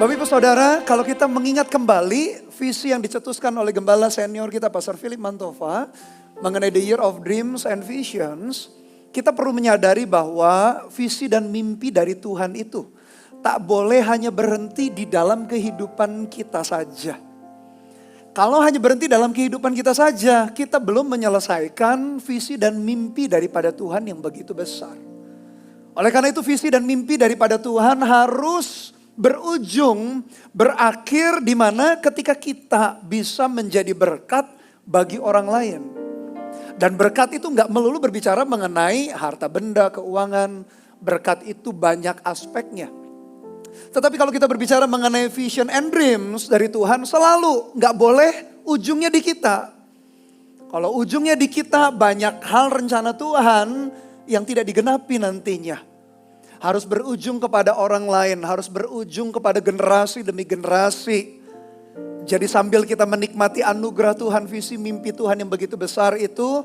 Bapak Ibu Saudara, kalau kita mengingat kembali visi yang dicetuskan oleh gembala senior kita Pastor Philip Mantova mengenai The Year of Dreams and Visions, kita perlu menyadari bahwa visi dan mimpi dari Tuhan itu tak boleh hanya berhenti di dalam kehidupan kita saja. Kalau hanya berhenti dalam kehidupan kita saja, kita belum menyelesaikan visi dan mimpi daripada Tuhan yang begitu besar. Oleh karena itu visi dan mimpi daripada Tuhan harus berujung, berakhir di mana ketika kita bisa menjadi berkat bagi orang lain. Dan berkat itu nggak melulu berbicara mengenai harta benda, keuangan. Berkat itu banyak aspeknya. Tetapi kalau kita berbicara mengenai vision and dreams dari Tuhan, selalu nggak boleh ujungnya di kita. Kalau ujungnya di kita, banyak hal rencana Tuhan yang tidak digenapi nantinya. Harus berujung kepada orang lain, harus berujung kepada generasi demi generasi. Jadi sambil kita menikmati anugerah Tuhan, visi mimpi Tuhan yang begitu besar itu,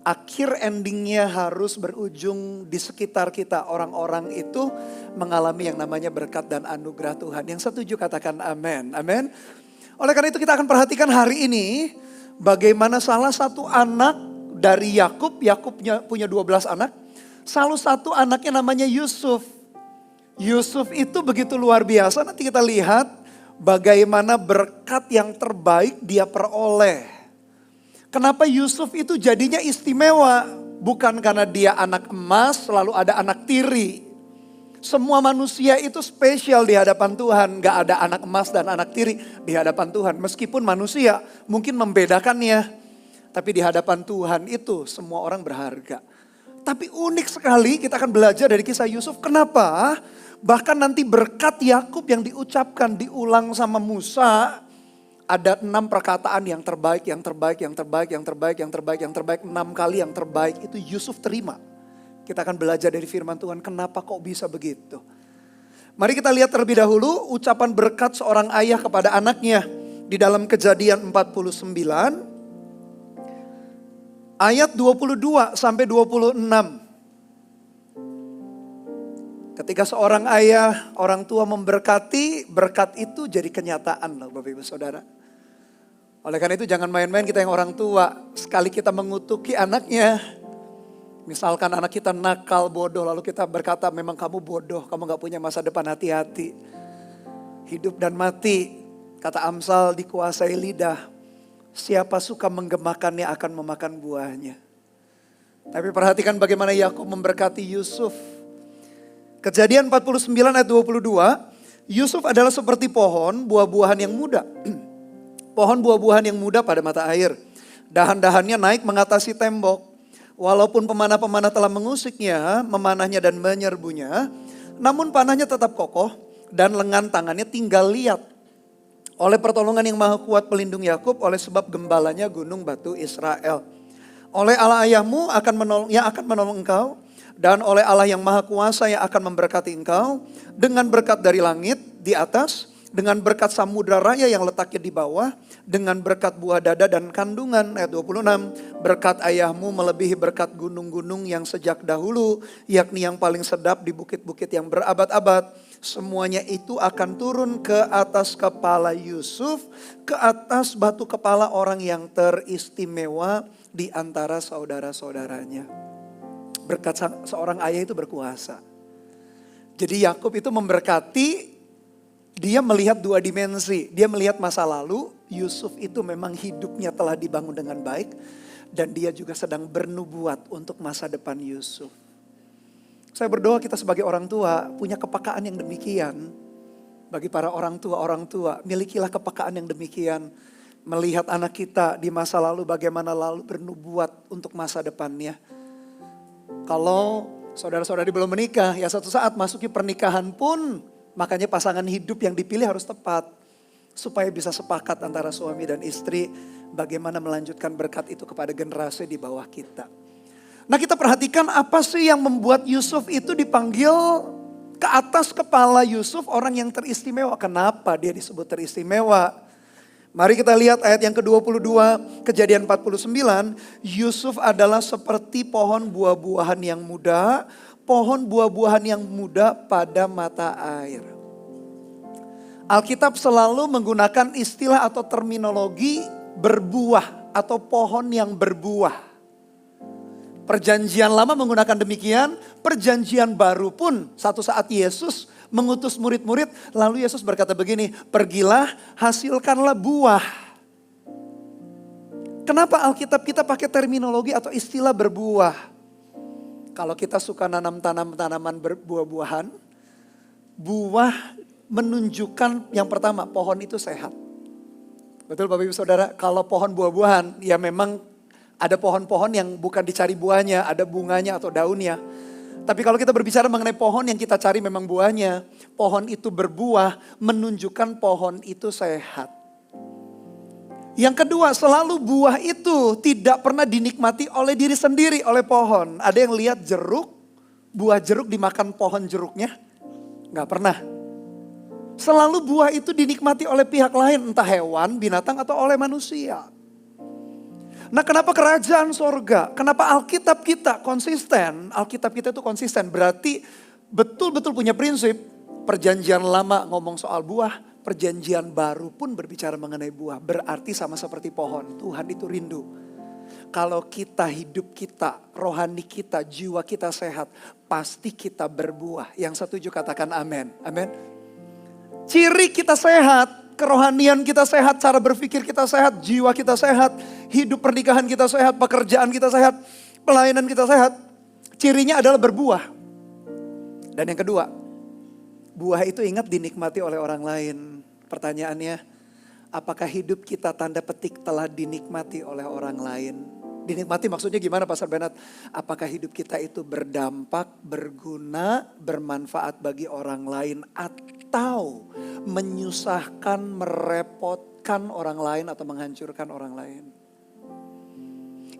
akhir endingnya harus berujung di sekitar kita. Orang-orang itu mengalami yang namanya berkat dan anugerah Tuhan. Yang setuju katakan amin. Amin. Oleh karena itu kita akan perhatikan hari ini bagaimana salah satu anak dari Yakub punya 12 anak. Salah satu anaknya namanya Yusuf. Yusuf itu begitu luar biasa. Nanti kita lihat bagaimana berkat yang terbaik dia peroleh. Kenapa Yusuf itu jadinya istimewa? Bukan karena dia anak emas, lalu ada anak tiri. Semua manusia itu spesial di hadapan Tuhan. Gak ada anak emas dan anak tiri di hadapan Tuhan. Meskipun manusia mungkin membedakannya. Tapi di hadapan Tuhan itu semua orang berharga. Tapi unik sekali kita akan belajar dari kisah Yusuf. Kenapa? Bahkan nanti berkat Yakub yang diucapkan diulang sama Musa. Ada 6 perkataan yang terbaik, yang terbaik, yang terbaik, yang terbaik, yang terbaik, yang terbaik. 6 kali yang terbaik itu Yusuf terima. Kita akan belajar dari firman Tuhan. Kenapa kok bisa begitu? Mari kita lihat terlebih dahulu ucapan berkat seorang ayah kepada anaknya. Di dalam Kejadian 49. Ayat 22 sampai 26. Ketika seorang ayah, orang tua memberkati, berkat itu jadi kenyataan loh Bapak Ibu Saudara. Oleh karena itu jangan main-main kita yang orang tua. Sekali kita mengutuki anaknya, misalkan anak kita nakal, bodoh, lalu kita berkata memang kamu bodoh, kamu gak punya masa depan, hati-hati. Hidup dan mati, kata Amsal dikuasai lidah. Siapa suka menggemakannya akan memakan buahnya. Tapi perhatikan bagaimana Yakub memberkati Yusuf. Kejadian 49 ayat 22. Yusuf adalah seperti pohon buah-buahan yang muda. Pohon buah-buahan yang muda pada mata air. Dahan-dahannya naik mengatasi tembok. Walaupun pemanah-pemanah telah mengusiknya, memanahnya dan menyerbunya. Namun panahnya tetap kokoh dan lengan tangannya tinggal liat. Oleh pertolongan yang maha kuat pelindung Yakub, oleh sebab gembalanya gunung batu Israel. Oleh Allah ayahmu yang akan menolong engkau, dan oleh Allah yang maha kuasa yang akan memberkati engkau, dengan berkat dari langit di atas, dengan berkat samudra raya yang letaknya di bawah, dengan berkat buah dada dan kandungan. Ayat 26, berkat ayahmu melebihi berkat gunung-gunung yang sejak dahulu, yakni yang paling sedap di bukit-bukit yang berabad-abad. Semuanya itu akan turun ke atas kepala Yusuf, ke atas batu kepala orang yang teristimewa di antara saudara-saudaranya. Berkat seorang ayah itu berkuasa. Jadi Yakub itu memberkati, dia melihat 2 dimensi. Dia melihat masa lalu, Yusuf itu memang hidupnya telah dibangun dengan baik. Dan dia juga sedang bernubuat untuk masa depan Yusuf. Saya berdoa kita sebagai orang tua punya kepekaan yang demikian. Bagi para orang tua, milikilah kepekaan yang demikian. Melihat anak kita di masa lalu bagaimana lalu bernubuat untuk masa depannya. Kalau saudara-saudari belum menikah, ya suatu saat masuki pernikahan pun, makanya pasangan hidup yang dipilih harus tepat. Supaya bisa sepakat antara suami dan istri bagaimana melanjutkan berkat itu kepada generasi di bawah kita. Nah kita perhatikan apa sih yang membuat Yusuf itu dipanggil ke atas kepala Yusuf orang yang teristimewa. Kenapa dia disebut teristimewa? Mari kita lihat ayat yang ke-22 Kejadian 49. Yusuf adalah seperti pohon buah-buahan yang muda. Pohon buah-buahan yang muda pada mata air. Alkitab selalu menggunakan istilah atau terminologi berbuah atau pohon yang berbuah. Perjanjian lama menggunakan demikian, perjanjian baru pun satu saat Yesus mengutus murid-murid, lalu Yesus berkata begini, pergilah hasilkanlah buah. Kenapa Alkitab kita pakai terminologi atau istilah berbuah? Kalau kita suka nanam tanaman berbuah-buahan, buah menunjukkan yang pertama pohon itu sehat. Betul Bapak Ibu Saudara, kalau pohon buah-buahan ya memang ada pohon-pohon yang bukan dicari buahnya, ada bunganya atau daunnya. Tapi kalau kita berbicara mengenai pohon yang kita cari memang buahnya, pohon itu berbuah menunjukkan pohon itu sehat. Yang kedua, selalu buah itu tidak pernah dinikmati oleh diri sendiri, oleh pohon. Ada yang lihat jeruk, buah jeruk dimakan pohon jeruknya? Nggak pernah. Selalu buah itu dinikmati oleh pihak lain, entah hewan, binatang atau oleh manusia. Nah, kenapa kerajaan sorga? Kenapa Alkitab kita konsisten? Alkitab kita itu konsisten berarti betul-betul punya prinsip. Perjanjian lama ngomong soal buah, perjanjian baru pun berbicara mengenai buah. Berarti sama seperti pohon, Tuhan itu rindu. Kalau kita, hidup kita, rohani kita, jiwa kita sehat, pasti kita berbuah. Yang setuju katakan amin. Amin. Ciri kita sehat, kerohanian kita sehat, cara berpikir kita sehat, jiwa kita sehat, hidup pernikahan kita sehat, pekerjaan kita sehat, pelayanan kita sehat. Cirinya adalah berbuah. Dan yang kedua, buah itu ingat dinikmati oleh orang lain. Pertanyaannya, apakah hidup kita tanda petik telah dinikmati oleh orang lain? Dinikmati maksudnya gimana Pastor Bernard? Apakah hidup kita itu berdampak, berguna, bermanfaat bagi orang lain atau menyusahkan, merepotkan orang lain atau menghancurkan orang lain?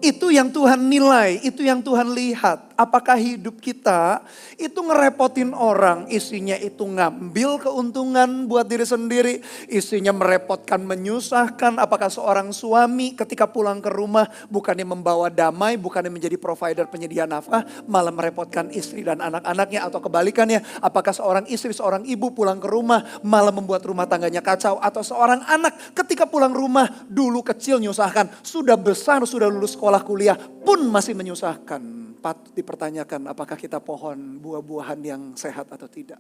Itu yang Tuhan nilai, itu yang Tuhan lihat. Apakah hidup kita itu ngerepotin orang, isinya itu ngambil keuntungan buat diri sendiri, isinya merepotkan, menyusahkan. Apakah seorang suami ketika pulang ke rumah bukannya membawa damai, bukannya menjadi provider penyedia nafkah, malah merepotkan istri dan anak-anaknya atau kebalikannya. Apakah seorang istri, seorang ibu pulang ke rumah malah membuat rumah tangganya kacau, atau seorang anak ketika pulang rumah dulu kecil nyusahkan, sudah besar, sudah lulus sekolah kuliah pun masih menyusahkan. Patut dipertanyakan apakah kita pohon buah-buahan yang sehat atau tidak.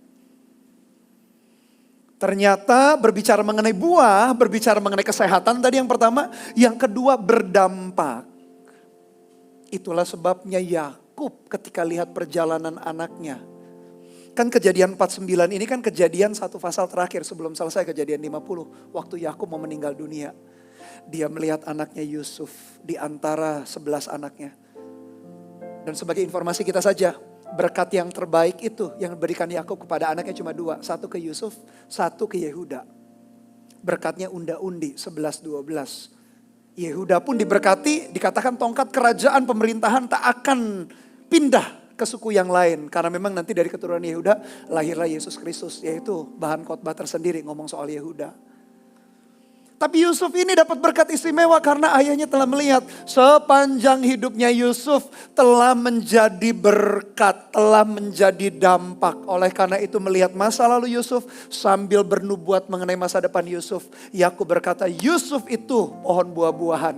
Ternyata berbicara mengenai buah, berbicara mengenai kesehatan tadi yang pertama. Yang kedua berdampak. Itulah sebabnya Yakub ketika lihat perjalanan anaknya. Kan kejadian 49 ini kan kejadian satu pasal terakhir sebelum selesai kejadian 50. Waktu Yakub mau meninggal dunia. Dia melihat anaknya Yusuf di antara 11 anaknya. Dan sebagai informasi kita saja, berkat yang terbaik itu yang diberikan Yakub kepada anaknya cuma 2. Satu ke Yusuf, satu ke Yehuda. Berkatnya unda-undi 11-12. Yehuda pun diberkati, dikatakan tongkat kerajaan pemerintahan tak akan pindah ke suku yang lain. Karena memang nanti dari keturunan Yehuda lahirlah Yesus Kristus. Yaitu bahan khotbah tersendiri ngomong soal Yehuda. Tapi Yusuf ini dapat berkat istimewa karena ayahnya telah melihat sepanjang hidupnya Yusuf telah menjadi berkat, telah menjadi dampak. Oleh karena itu melihat masa lalu Yusuf sambil bernubuat mengenai masa depan Yusuf. Yakub berkata Yusuf itu pohon buah-buahan.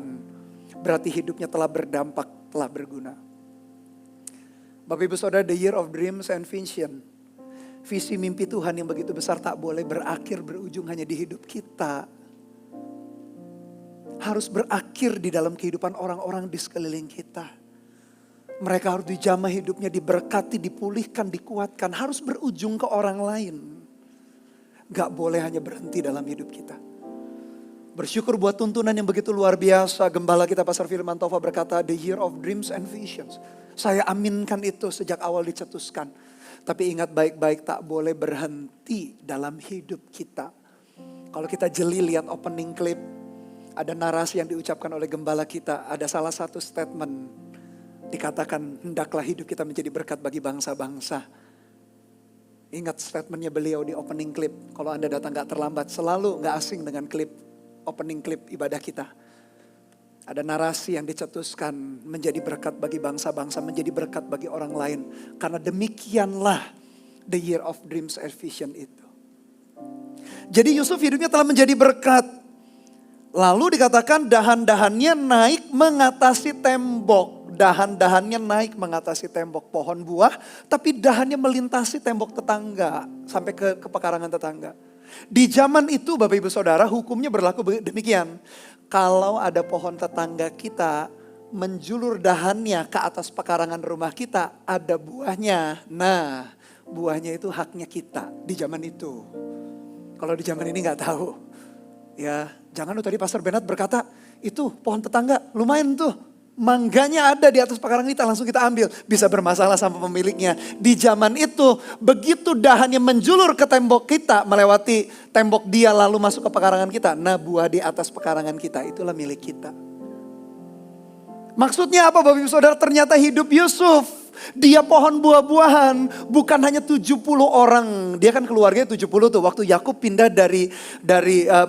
Berarti hidupnya telah berdampak, telah berguna. Bapak Ibu Saudara, the year of dreams and vision. Visi mimpi Tuhan yang begitu besar tak boleh berakhir berujung hanya di hidup kita. Harus berakhir di dalam kehidupan orang-orang di sekeliling kita. Mereka harus dijamah hidupnya, diberkati, dipulihkan, dikuatkan. Harus berujung ke orang lain. Gak boleh hanya berhenti dalam hidup kita. Bersyukur buat tuntunan yang begitu luar biasa. Gembala kita Pastor Firman Tova berkata, the year of dreams and visions. Saya aminkan itu sejak awal dicetuskan. Tapi ingat baik-baik, tak boleh berhenti dalam hidup kita. Kalau kita jeli lihat opening clip, ada narasi yang diucapkan oleh gembala kita. Ada salah satu statement. Dikatakan hendaklah hidup kita menjadi berkat bagi bangsa-bangsa. Ingat statementnya beliau di opening clip. Kalau Anda datang gak terlambat. Selalu gak asing dengan klip. Opening clip ibadah kita. Ada narasi yang dicetuskan. Menjadi berkat bagi bangsa-bangsa. Menjadi berkat bagi orang lain. Karena demikianlah the year of dreams and vision itu. Jadi Yusuf hidupnya telah menjadi berkat. Lalu dikatakan dahan-dahannya naik mengatasi tembok. Dahan-dahannya naik mengatasi tembok pohon buah. Tapi dahannya melintasi tembok tetangga. Sampai ke pekarangan tetangga. Di zaman itu Bapak Ibu Saudara hukumnya berlaku demikian. Kalau ada pohon tetangga kita menjulur dahannya ke atas pekarangan rumah kita. Ada buahnya. Nah buahnya itu haknya kita di zaman itu. Kalau di zaman ini gak tahu. Ya, jangan tadi Pastor Bernard berkata, itu pohon tetangga lumayan tuh. Mangganya ada di atas pekarangan kita, langsung kita ambil. Bisa bermasalah sama pemiliknya. Di zaman itu, begitu dahannya menjulur ke tembok kita, melewati tembok dia lalu masuk ke pekarangan kita. Nah buah di atas pekarangan kita, itulah milik kita. Maksudnya apa Bapak Ibu Saudara? Ternyata hidup Yusuf. Dia pohon buah-buahan, bukan hanya 70 orang. Dia kan keluarganya 70 tuh. Waktu Yakub pindah dari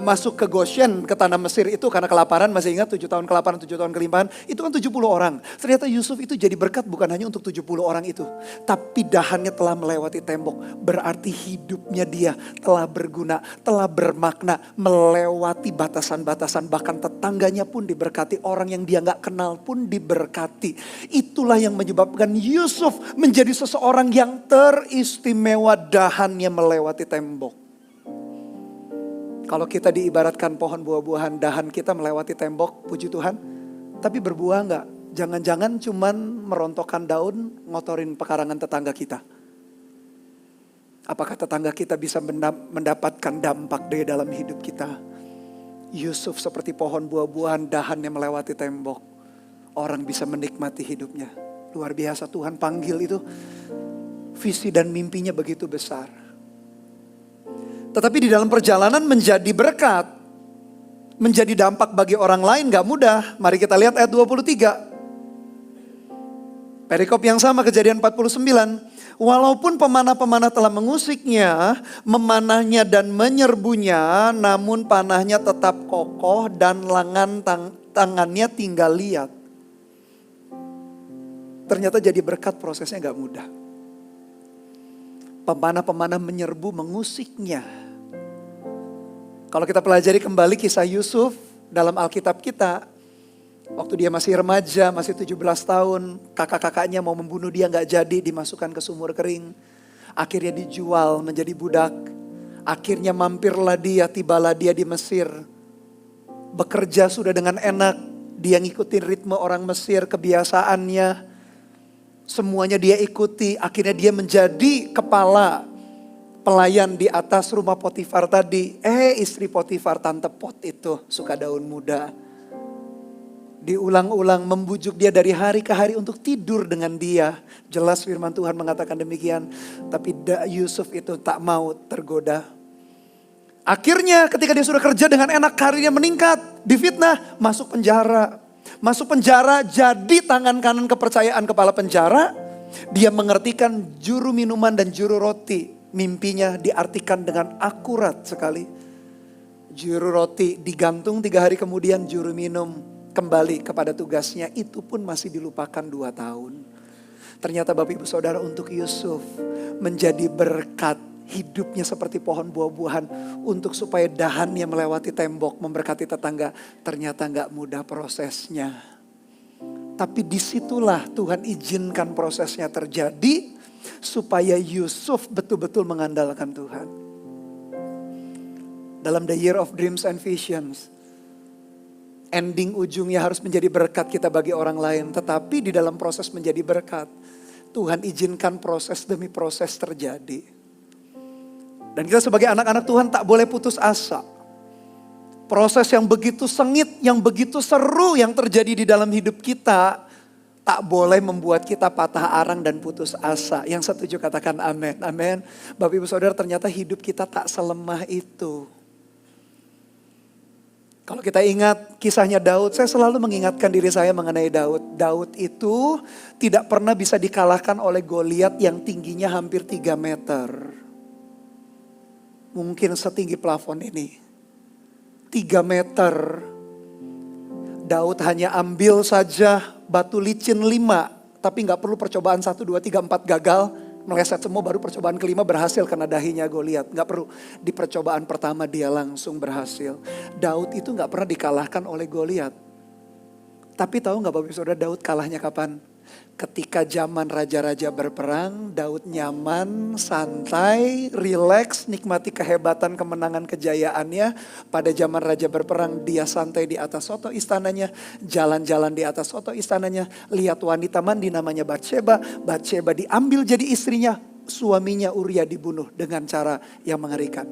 masuk ke Goshen, ke tanah Mesir itu karena kelaparan. Masih ingat 7 tahun kelaparan, 7 tahun kelimpahan. Itu kan 70 orang. Ternyata Yusuf itu jadi berkat bukan hanya untuk 70 orang itu. Tapi dahannya telah melewati tembok. Berarti hidupnya dia telah berguna, telah bermakna. Melewati batasan-batasan. Bahkan tetangganya pun diberkati. Orang yang dia gak kenal pun diberkati. Itulah yang menyebabkan Yusuf menjadi seseorang yang teristimewa, dahannya melewati tembok. Kalau kita diibaratkan pohon buah-buahan, dahan kita melewati tembok, puji Tuhan. Tapi berbuah enggak? Jangan-jangan cuman merontokkan daun, ngotorin pekarangan tetangga kita. Apakah tetangga kita bisa mendapatkan dampak dari dalam hidup kita? Yusuf seperti pohon buah-buahan, dahannya melewati tembok. Orang bisa menikmati hidupnya. Luar biasa, Tuhan panggil itu. Visi dan mimpinya begitu besar. Tetapi di dalam perjalanan menjadi berkat. Menjadi dampak bagi orang lain gak mudah. Mari kita lihat ayat 23. Perikop yang sama, Kejadian 49. Walaupun pemanah-pemanah telah mengusiknya, memanahnya dan menyerbunya, namun panahnya tetap kokoh dan lengan tangannya tinggal liat. Ternyata jadi berkat, prosesnya gak mudah. Pemanah-pemanah menyerbu, mengusiknya. Kalau kita pelajari kembali kisah Yusuf dalam Alkitab kita. Waktu dia masih remaja, masih 17 tahun. Kakak-kakaknya mau membunuh dia, gak jadi, dimasukkan ke sumur kering. Akhirnya dijual menjadi budak. Akhirnya mampirlah dia, tibalah dia di Mesir. Bekerja sudah dengan enak. Dia ngikutin ritme orang Mesir, kebiasaannya. Semuanya dia ikuti, akhirnya dia menjadi kepala pelayan di atas rumah Potifar tadi. Istri Potifar, tante Pot itu suka daun muda. Diulang-ulang membujuk dia dari hari ke hari untuk tidur dengan dia. Jelas firman Tuhan mengatakan demikian. Tapi Yusuf itu tak mau tergoda. Akhirnya ketika dia sudah kerja dengan enak, karirnya meningkat, difitnah, masuk penjara. Masuk penjara, jadi tangan kanan kepercayaan kepala penjara. Dia mengertikan juru minuman dan juru roti. Mimpinya diartikan dengan akurat sekali. Juru roti digantung 3 hari kemudian, juru minum kembali kepada tugasnya. Itu pun masih dilupakan 2 tahun. Ternyata Bapak Ibu Saudara, untuk Yusuf menjadi berkat. Hidupnya seperti pohon buah-buahan untuk supaya dahannya melewati tembok, memberkati tetangga. Ternyata gak mudah prosesnya. Tapi disitulah Tuhan izinkan prosesnya terjadi supaya Yusuf betul-betul mengandalkan Tuhan. Dalam The Year of Dreams and Visions, ending ujungnya harus menjadi berkat kita bagi orang lain. Tetapi di dalam proses menjadi berkat, Tuhan izinkan proses demi proses terjadi. Dan kita sebagai anak-anak Tuhan tak boleh putus asa. Proses yang begitu sengit, yang begitu seru yang terjadi di dalam hidup kita, tak boleh membuat kita patah arang dan putus asa. Yang setuju katakan amin. Amin. Bapak Ibu Saudara, ternyata hidup kita tak selemah itu. Kalau kita ingat kisahnya Daud, saya selalu mengingatkan diri saya mengenai Daud. Daud itu tidak pernah bisa dikalahkan oleh Goliat yang tingginya hampir 3 meter. Mungkin setinggi plafon ini. 3 meter. Daud hanya ambil saja batu licin 5. Tapi gak perlu percobaan 1, 2, 3, 4 gagal. Meleset semua, baru percobaan kelima berhasil karena dahinya Goliat. Gak perlu, di percobaan pertama dia langsung berhasil. Daud itu gak pernah dikalahkan oleh Goliat. Tapi tahu gak Bapak Ibu Saudara, Daud kalahnya kapan? Ketika zaman raja-raja berperang, Daud nyaman, santai, rileks, nikmati kehebatan, kemenangan, kejayaannya. Pada zaman raja berperang, dia santai di atas soto istananya, jalan-jalan di atas soto istananya, lihat wanita mandi namanya Batsheba. Batsheba diambil jadi istrinya, suaminya Uria dibunuh dengan cara yang mengerikan.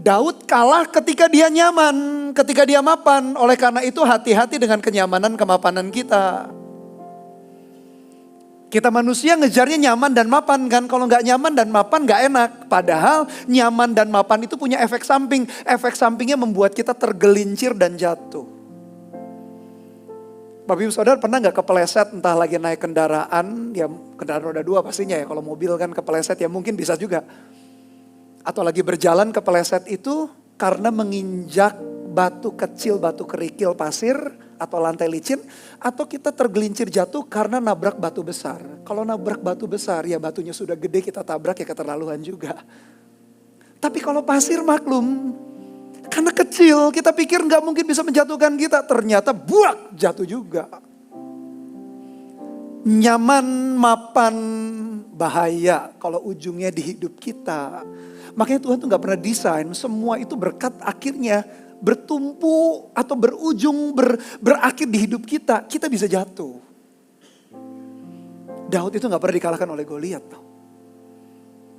Daud kalah ketika dia nyaman, ketika dia mapan. Oleh karena itu hati-hati dengan kenyamanan, kemapanan kita. Kita manusia ngejarnya nyaman dan mapan kan. Kalau gak nyaman dan mapan gak enak. Padahal nyaman dan mapan itu punya efek samping. Efek sampingnya membuat kita tergelincir dan jatuh. Bapak Ibu Saudara pernah gak kepeleset entah lagi naik kendaraan. Ya kendaraan roda 2 pastinya ya. Kalau mobil kan kepeleset ya mungkin bisa juga. Atau lagi berjalan kepeleset itu karena menginjak batu kecil, batu kerikil, pasir atau lantai licin. Atau kita tergelincir jatuh karena nabrak batu besar. Kalau nabrak batu besar ya batunya sudah gede, kita tabrak ya keterlaluan juga. Tapi kalau pasir maklum, karena kecil kita pikir gak mungkin bisa menjatuhkan kita. Ternyata buak jatuh juga. Nyaman, mapan, bahaya kalau ujungnya di hidup kita. Makanya Tuhan tuh gak pernah desain semua itu berkat akhirnya bertumpu atau berujung berakhir di hidup kita. Kita bisa jatuh. Daud itu gak pernah dikalahkan oleh Goliat.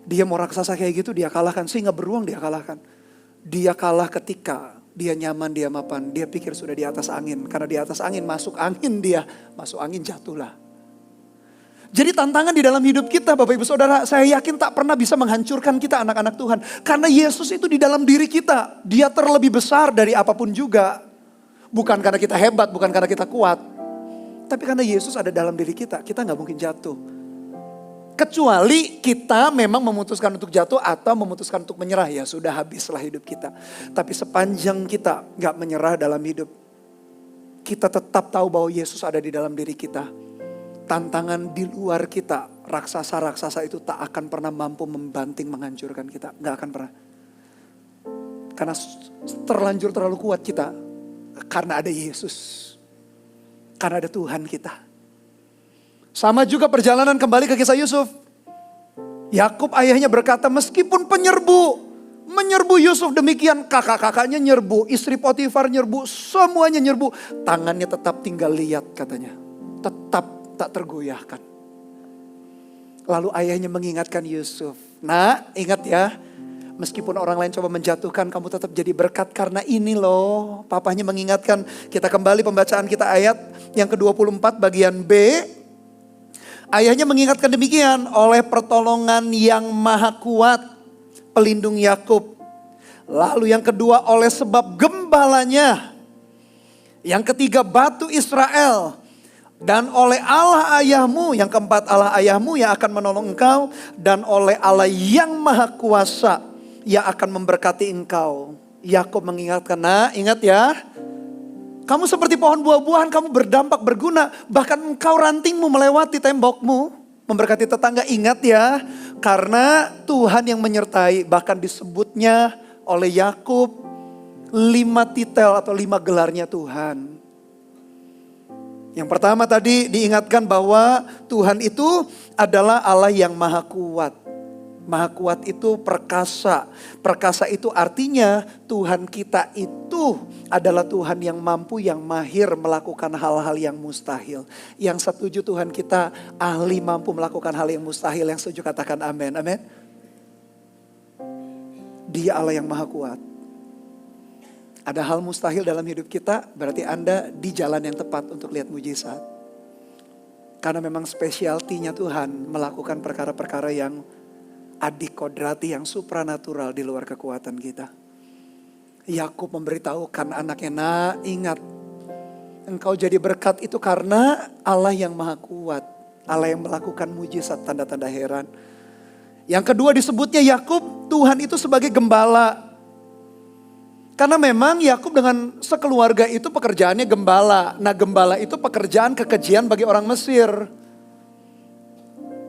Dia mau raksasa kayak gitu dia kalahkan. Singa beruang dia kalahkan. Dia kalah ketika dia nyaman, dia mapan. Dia pikir sudah di atas angin. Karena di atas angin, masuk angin dia. Masuk angin jatuhlah. Jadi tantangan di dalam hidup kita Bapak Ibu Saudara, saya yakin tak pernah bisa menghancurkan kita anak-anak Tuhan. Karena Yesus itu di dalam diri kita. Dia terlebih besar dari apapun juga. Bukan karena kita hebat, bukan karena kita kuat. Tapi karena Yesus ada dalam diri kita gak mungkin jatuh. Kecuali kita memang memutuskan untuk jatuh atau memutuskan untuk menyerah. Ya sudah habislah hidup kita. Tapi sepanjang kita gak menyerah dalam hidup, kita tetap tahu bahwa Yesus ada di dalam diri kita. Tantangan di luar kita, raksasa-raksasa itu tak akan pernah mampu membanting, menghancurkan kita. Gak akan pernah. Karena terlanjur terlalu kuat kita. Karena ada Yesus. Karena ada Tuhan kita. Sama juga perjalanan kembali ke kisah Yusuf. Yakub ayahnya berkata, meskipun menyerbu Yusuf demikian. Kakak-kakaknya nyerbu, istri Potifar nyerbu, semuanya nyerbu. Tangannya tetap tinggal lihat katanya. Tetap tak tergoyahkan. Lalu ayahnya mengingatkan Yusuf. Nak, ingat ya. Meskipun orang lain coba menjatuhkan, kamu tetap jadi berkat karena ini loh. Papahnya mengingatkan. Kita kembali pembacaan kita ayat yang ke-24 bagian B. Ayahnya mengingatkan demikian. Oleh pertolongan yang maha kuat, pelindung Yakub. Lalu yang kedua oleh sebab gembalanya. Yang ketiga batu Israel. Dan oleh Allah ayahmu, yang keempat Allah ayahmu yang akan menolong engkau. Dan oleh Allah yang maha kuasa yang akan memberkati engkau. Yakub mengingatkan, nah ingat ya. Kamu seperti pohon buah-buahan, kamu berdampak, berguna. Bahkan engkau rantingmu melewati tembokmu. Memberkati tetangga, ingat ya. Karena Tuhan yang menyertai, bahkan disebutnya oleh Yakub 5 titel atau 5 gelarnya Tuhan. Yang pertama tadi diingatkan bahwa Tuhan itu adalah Allah yang maha kuat. Maha kuat itu perkasa. Perkasa itu artinya Tuhan kita itu adalah Tuhan yang mampu, yang mahir melakukan hal-hal yang mustahil. Yang setuju Tuhan kita ahli mampu melakukan hal yang mustahil. Yang setuju katakan amin. Amin. Dia Allah yang maha kuat. Ada hal mustahil dalam hidup kita, berarti Anda di jalan yang tepat untuk lihat mujizat. Karena memang spesialtinya Tuhan melakukan perkara-perkara yang adikodrati, yang supranatural di luar kekuatan kita. Yakub memberitahukan anaknya, nah ingat, engkau jadi berkat itu karena Allah yang maha kuat. Allah yang melakukan mujizat, tanda-tanda heran. Yang kedua disebutnya Yakub, Tuhan itu sebagai gembala. Karena memang Yakub dengan sekeluarga itu pekerjaannya gembala. Nah gembala itu pekerjaan kekejian bagi orang Mesir.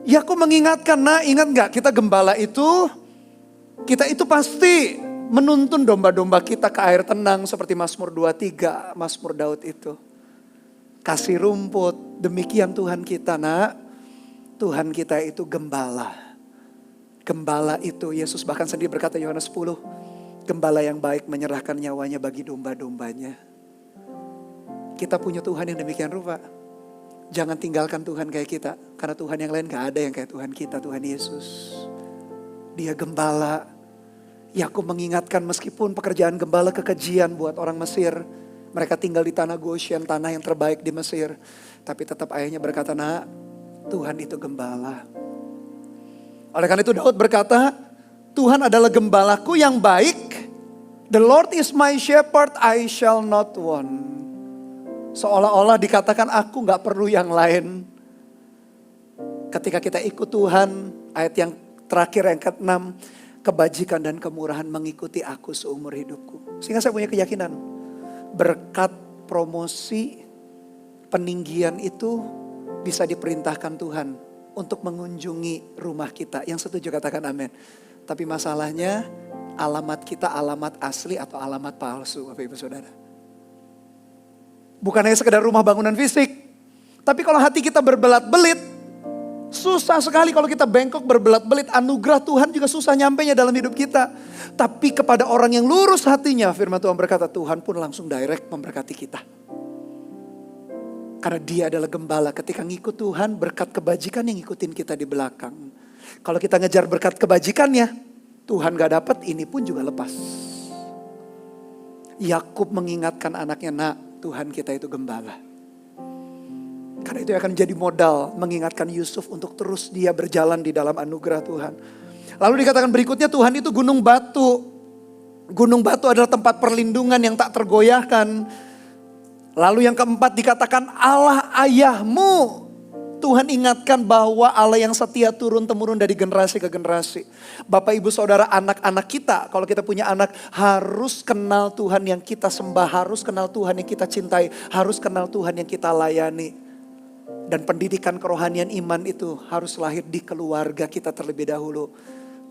Yakub mengingatkan, nah ingat gak kita gembala itu, kita itu pasti menuntun domba-domba kita ke air tenang seperti Mazmur 23, Mazmur Daud itu. Kasih rumput, demikian Tuhan kita nak. Tuhan kita itu gembala. Gembala itu, Yesus bahkan sendiri berkata Yohanes 10, gembala yang baik menyerahkan nyawanya bagi domba-dombanya. Kita punya Tuhan yang demikian rupa. Jangan tinggalkan Tuhan kayak kita. Karena Tuhan yang lain gak ada yang kayak Tuhan kita, Tuhan Yesus. Dia gembala. Yakub mengingatkan meskipun pekerjaan gembala kekejian buat orang Mesir. Mereka tinggal di tanah Goshen, tanah yang terbaik di Mesir. Tapi tetap ayahnya berkata, nak, Tuhan itu gembala. Oleh karena itu Daud berkata, Tuhan adalah gembalaku yang baik. The Lord is my shepherd, I shall not want. Seolah-olah dikatakan aku gak perlu yang lain. Ketika kita ikut Tuhan, ayat yang terakhir yang ke-6, kebajikan dan kemurahan mengikuti aku seumur hidupku. Sehingga saya punya keyakinan, berkat promosi, peninggian itu bisa diperintahkan Tuhan untuk mengunjungi rumah kita. Yang setuju katakan amin. Tapi masalahnya alamat kita alamat asli atau alamat palsu, Bapak Ibu Saudara. Bukan hanya sekedar rumah bangunan fisik. Tapi kalau hati kita berbelat-belit, susah sekali kalau kita bengkok berbelat-belit. Anugerah Tuhan juga susah nyampainya dalam hidup kita. Tapi kepada orang yang lurus hatinya, firman Tuhan berkata, Tuhan pun langsung direct memberkati kita. Karena dia adalah gembala. Ketika ngikut Tuhan, berkat kebajikan yang ngikutin kita di belakang. Kalau kita ngejar berkat kebajikannya, Tuhan gak dapat, ini pun juga lepas. Yakub mengingatkan anaknya, nak, Tuhan kita itu gembala. Karena itu akan jadi modal mengingatkan Yusuf untuk terus dia berjalan di dalam anugerah Tuhan. Lalu dikatakan berikutnya Tuhan itu gunung batu. Gunung batu adalah tempat perlindungan yang tak tergoyahkan. Lalu yang keempat dikatakan Allah ayahmu. Tuhan ingatkan bahwa Allah yang setia turun-temurun dari generasi ke generasi. Bapak ibu saudara anak-anak kita, kalau kita punya anak harus kenal Tuhan yang kita sembah. Harus kenal Tuhan yang kita cintai. Harus kenal Tuhan yang kita layani. Dan pendidikan kerohanian iman itu harus lahir di keluarga kita terlebih dahulu.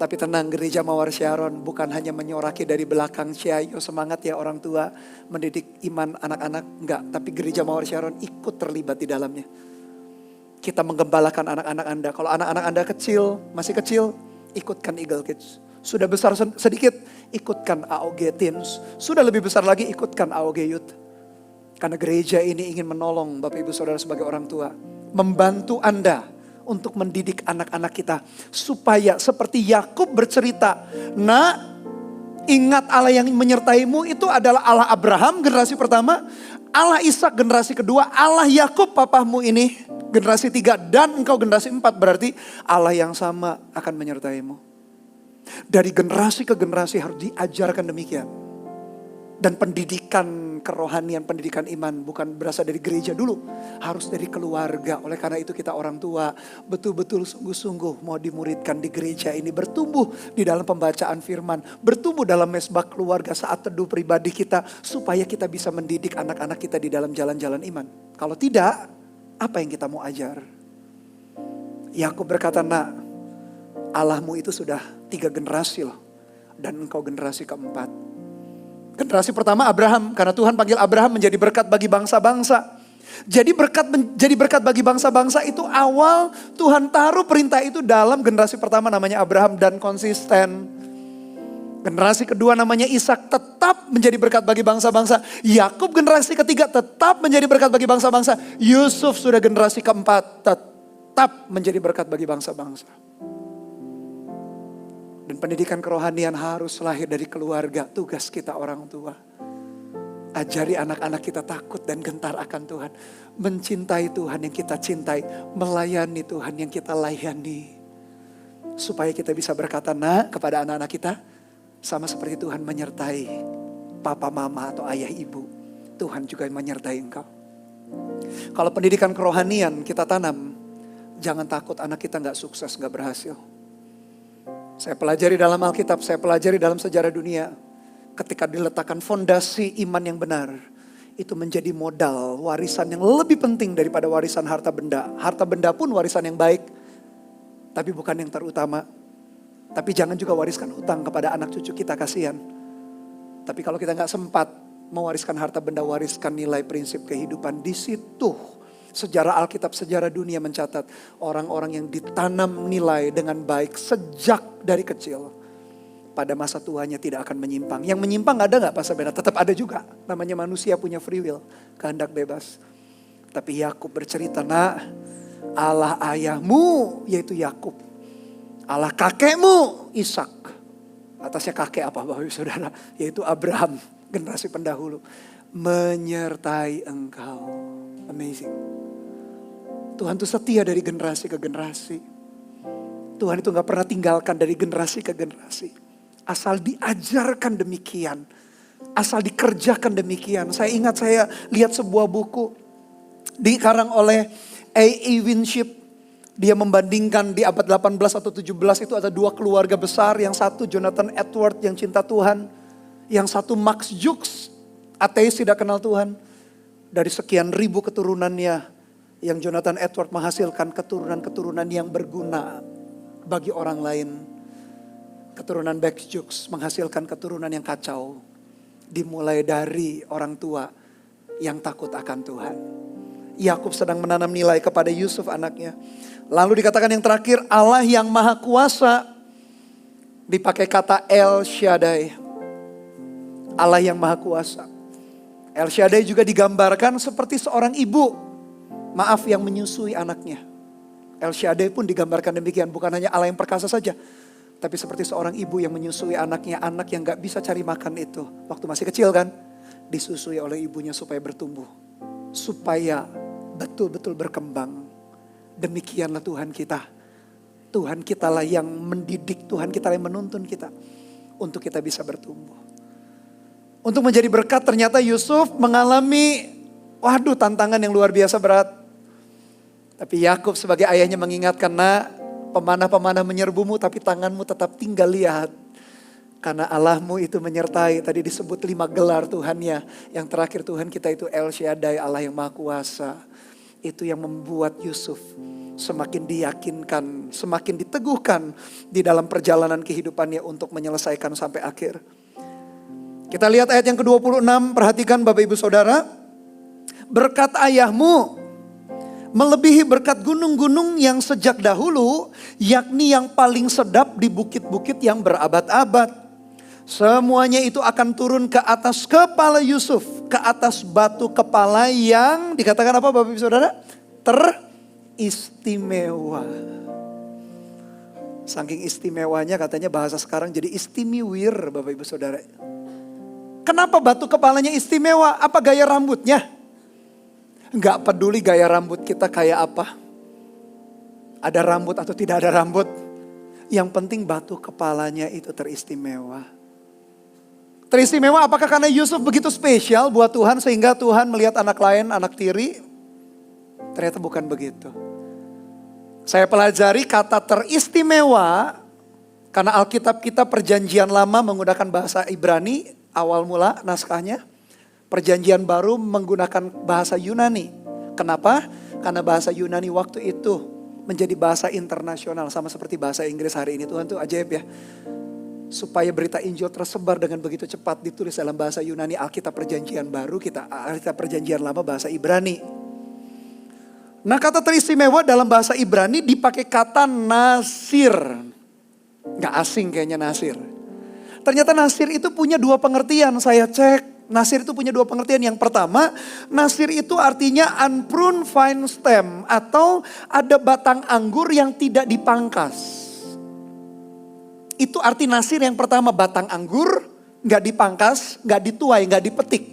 Tapi tenang, gereja Mawar Sharon bukan hanya menyoraki dari belakang, Ciayo semangat ya orang tua mendidik iman anak-anak. Enggak, tapi gereja Mawar Sharon ikut terlibat di dalamnya. Kita menggembalakan anak-anak Anda. Kalau anak-anak Anda kecil, masih kecil, ikutkan Eagle Kids. Sudah besar sedikit, ikutkan AOG Teens. Sudah lebih besar lagi, ikutkan AOG Youth. Karena gereja ini ingin menolong Bapak Ibu Saudara sebagai orang tua. Membantu Anda untuk mendidik anak-anak kita. Supaya seperti Yakub bercerita. Nah, ingat Allah yang menyertaimu itu adalah Allah Abraham generasi pertama. Allah Ishak generasi kedua. Allah Yakub papamu ini generasi 3. Dan engkau generasi 4. Berarti Allah yang sama akan menyertaimu. Dari generasi ke generasi harus diajarkan demikian. Dan pendidikan kerohanian, pendidikan iman bukan berasal dari gereja dulu. Harus dari keluarga. Oleh karena itu kita orang tua betul-betul sungguh-sungguh mau dimuridkan di gereja ini. Bertumbuh di dalam pembacaan firman. Bertumbuh dalam mesbah keluarga saat teduh pribadi kita. Supaya kita bisa mendidik anak-anak kita di dalam jalan-jalan iman. Kalau tidak, apa yang kita mau ajar? Yakub berkata, nak, Allahmu itu sudah 3 generasi loh. Dan engkau generasi keempat. Generasi pertama Abraham, karena Tuhan panggil Abraham menjadi berkat bagi bangsa-bangsa. Jadi berkat bagi bangsa-bangsa itu awal Tuhan taruh perintah itu dalam generasi pertama namanya Abraham dan konsisten. Generasi kedua namanya Ishak tetap menjadi berkat bagi bangsa-bangsa. Yakub generasi ketiga tetap menjadi berkat bagi bangsa-bangsa. Yusuf sudah generasi keempat tetap menjadi berkat bagi bangsa-bangsa. Dan pendidikan kerohanian harus lahir dari keluarga. Tugas kita orang tua. Ajari anak-anak kita takut dan gentar akan Tuhan. Mencintai Tuhan yang kita cintai. Melayani Tuhan yang kita layani. Supaya kita bisa berkata, nak, kepada anak-anak kita. Sama seperti Tuhan menyertai papa, mama atau ayah, ibu. Tuhan juga menyertai engkau. Kalau pendidikan kerohanian kita tanam. Jangan takut anak kita gak sukses, gak berhasil. Saya pelajari dalam Alkitab, saya pelajari dalam sejarah dunia. Ketika diletakkan fondasi iman yang benar. Itu menjadi modal, warisan yang lebih penting daripada warisan harta benda. Harta benda pun warisan yang baik. tapi bukan yang terutama. Tapi jangan juga wariskan hutang kepada anak cucu kita, kasihan. Tapi kalau kita gak sempat mewariskan harta benda, wariskan nilai prinsip kehidupan. Di situ sejarah Alkitab, sejarah dunia mencatat orang-orang yang ditanam nilai dengan baik sejak dari kecil, pada masa tuanya tidak akan menyimpang. Yang menyimpang ada gak Pastor Bernard? Tetap ada juga. Namanya manusia punya free will, kehendak bebas. Tapi Yakub bercerita, nak, Allah ayahmu yaitu Yakub, Allah kakekmu Ishak. Atasnya kakek apa Bapak Ibu Saudara? Yaitu Abraham, generasi pendahulu. Menyertai engkau. Amazing. Tuhan itu setia dari generasi ke generasi. Tuhan itu gak pernah tinggalkan dari generasi ke generasi. Asal diajarkan demikian. Asal dikerjakan demikian. Saya ingat saya lihat sebuah buku dikarang oleh A.E. Winship. Dia membandingkan di abad 18 atau 17 itu ada dua keluarga besar. Yang satu Jonathan Edwards yang cinta Tuhan. Yang satu Max Jukes, ateis tidak kenal Tuhan. Dari sekian ribu keturunannya, yang Jonathan Edwards menghasilkan keturunan-keturunan yang berguna bagi orang lain. Keturunan Max Jukes menghasilkan keturunan yang kacau. Dimulai dari orang tua yang takut akan Tuhan. Yakub sedang menanam nilai kepada Yusuf anaknya. Lalu dikatakan yang terakhir, Allah yang maha kuasa. Dipakai kata El Shaddai. Allah yang maha kuasa. El Shaddai juga digambarkan seperti seorang ibu. Maaf, yang menyusui anaknya. El Shaddai pun digambarkan demikian. Bukan hanya Allah yang perkasa saja. Tapi seperti seorang ibu yang menyusui anaknya. Anak yang gak bisa cari makan itu. Waktu masih kecil kan. Disusui oleh ibunya supaya bertumbuh. Supaya betul-betul berkembang. Demikianlah Tuhan kita. Tuhan kita lah yang mendidik. Tuhan kita lah yang menuntun kita. Untuk kita bisa bertumbuh. Untuk menjadi berkat, ternyata Yusuf mengalami tantangan yang luar biasa berat. Tapi Yakub sebagai ayahnya mengingatkan, nak, pemanah-pemanah menyerbumu tapi tanganmu tetap tinggal lihat. Karena Allahmu itu menyertai. Tadi disebut 5 gelar Tuhannya. Yang terakhir Tuhan kita itu El Shaddai, Allah yang maha kuasa. Itu yang membuat Yusuf semakin diyakinkan, semakin diteguhkan di dalam perjalanan kehidupannya untuk menyelesaikan sampai akhir. Kita lihat ayat yang ke-26, perhatikan Bapak Ibu Saudara. Berkat ayahmu melebihi berkat gunung-gunung yang sejak dahulu, yakni yang paling sedap di bukit-bukit yang berabad-abad. Semuanya itu akan turun ke atas kepala Yusuf, ke atas batu kepala yang dikatakan apa Bapak Ibu Saudara? Teristimewa. Saking istimewanya katanya bahasa sekarang jadi istimiwir Bapak Ibu Saudara. Kenapa batu kepalanya istimewa? Apa gaya rambutnya? Enggak peduli gaya rambut kita kayak apa. Ada rambut atau tidak ada rambut. Yang penting batu kepalanya itu teristimewa. Teristimewa apakah karena Yusuf begitu spesial buat Tuhan sehingga Tuhan melihat anak lain, anak tiri? Ternyata bukan begitu. Saya pelajari kata teristimewa karena Alkitab kita perjanjian lama menggunakan bahasa Ibrani awal mula naskahnya. Perjanjian baru menggunakan bahasa Yunani. Kenapa? Karena bahasa Yunani waktu itu menjadi bahasa internasional. Sama seperti bahasa Inggris hari ini. Tuhan tuh ajaib ya. Supaya berita Injil tersebar dengan begitu cepat ditulis dalam bahasa Yunani. Alkitab perjanjian baru, Alkitab perjanjian lama bahasa Ibrani. Nah, kata teristimewa dalam bahasa Ibrani dipakai kata nasir. Gak asing kayaknya nasir. Ternyata nasir itu punya 2 pengertian. Saya cek. Nasir itu punya 2 pengertian. Yang pertama, nasir itu artinya unpruned vine stem. Atau ada batang anggur yang tidak dipangkas. Itu arti nasir yang pertama, batang anggur gak dipangkas, gak dituai, gak dipetik.